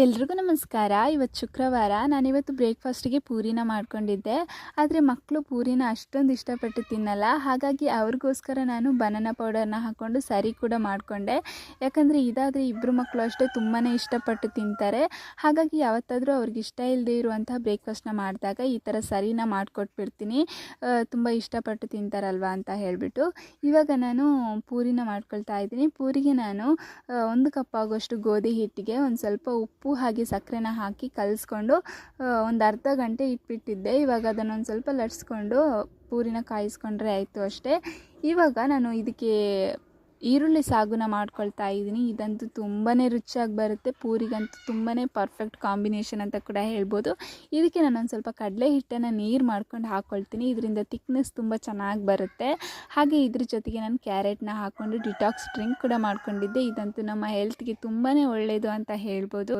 ಎಲ್ರಿಗೂ ನಮಸ್ಕಾರ. ಇವತ್ತು ಶುಕ್ರವಾರ. ನಾನಿವತ್ತು ಬ್ರೇಕ್‌ಫಾಸ್ಟಿಗೆ ಪೂರಿನ ಮಾಡ್ಕೊಂಡಿದ್ದೆ. ಆದರೆ ಮಕ್ಕಳು ಪೂರಿನ ಅಷ್ಟೊಂದು ಇಷ್ಟಪಟ್ಟು ತಿನ್ನಲ್ಲ. ಹಾಗಾಗಿ ಅವ್ರಿಗೋಸ್ಕರ ನಾನು ಬನಾನಾ ಪೌಡರ್‌ನ ಹಾಕ್ಕೊಂಡು ಸರಿ ಕೂಡ ಮಾಡಿಕೊಂಡೆ. ಯಾಕಂದರೆ ಇದಾದರೆ ಇಬ್ಬರು ಮಕ್ಕಳು ಅಷ್ಟೇ ತುಂಬಾ ಇಷ್ಟಪಟ್ಟು ತಿಂತಾರೆ. ಹಾಗಾಗಿ ಯಾವತ್ತಾದರೂ ಅವ್ರಿಗೆ ಇಷ್ಟ ಇಲ್ಲದೆ ಇರುವಂತಹ ಬ್ರೇಕ್‌ಫಾಸ್ಟ್‌ನ ಮಾಡಿದಾಗ ಈ ಥರ ಸರಿನ ಮಾಡಿಕೊಟ್ಬಿಡ್ತೀನಿ. ತುಂಬ ಇಷ್ಟಪಟ್ಟು ತಿಂತಾರಲ್ವ ಅಂತ ಹೇಳಿಬಿಟ್ಟು. ಇವಾಗ ನಾನು ಪೂರಿನ ಮಾಡ್ಕೊಳ್ತಾ ಇದ್ದೀನಿ. ಪೂರಿಗೆ ನಾನು 1 ಕಪ್ ಆಗುವಷ್ಟು ಗೋಧಿ ಹಿಟ್ಟಿಗೆ ಒಂದು ಸ್ವಲ್ಪ ಉಪ್ಪು ಹಾಗೆ ಸಕ್ಕರೆನ ಹಾಕಿ ಕಲಿಸ್ಕೊಂಡು ಒಂದು ಅರ್ಧ ಗಂಟೆ ಇಟ್ಬಿಟ್ಟಿದ್ದೆ. ಇವಾಗ ಅದನ್ನೊಂದು ಸ್ವಲ್ಪ ಲಟ್ಸ್ಕೊಂಡು ಪೂರಿನ ಕಾಯಿಸ್ಕೊಂಡ್ರೆ ಆಯಿತು ಅಷ್ಟೇ. ಇವಾಗ ನಾನು ಇದಕ್ಕೆ ಈರುಳ್ಳಿ ಸಾಗುನ ಮಾಡ್ಕೊಳ್ತಾ ಇದ್ದೀನಿ. ಇದಂತೂ ತುಂಬಾ ರುಚಿಯಾಗಿ ಬರುತ್ತೆ. ಪೂರಿಗಂತೂ ತುಂಬಾ ಪರ್ಫೆಕ್ಟ್ ಕಾಂಬಿನೇಷನ್ ಅಂತ ಕೂಡ ಹೇಳ್ಬೋದು. ಇದಕ್ಕೆ ನಾನೊಂದು ಸ್ವಲ್ಪ ಕಡಲೆ ಹಿಟ್ಟನ್ನು ನೀರು ಮಾಡ್ಕೊಂಡು ಹಾಕ್ಕೊಳ್ತೀನಿ. ಇದರಿಂದ ಥಿಕ್ನೆಸ್ ತುಂಬ ಚೆನ್ನಾಗಿ ಬರುತ್ತೆ. ಹಾಗೆ ಇದ್ರ ಜೊತೆಗೆ ನಾನು ಕ್ಯಾರೆಟ್ನ ಹಾಕ್ಕೊಂಡು ಡಿಟಾಕ್ಸ್ ಡ್ರಿಂಕ್ ಕೂಡ ಮಾಡ್ಕೊಂಡಿದ್ದೆ. ಇದಂತೂ ನಮ್ಮ ಹೆಲ್ತ್ಗೆ ತುಂಬಾ ಒಳ್ಳೆಯದು ಅಂತ ಹೇಳ್ಬೋದು.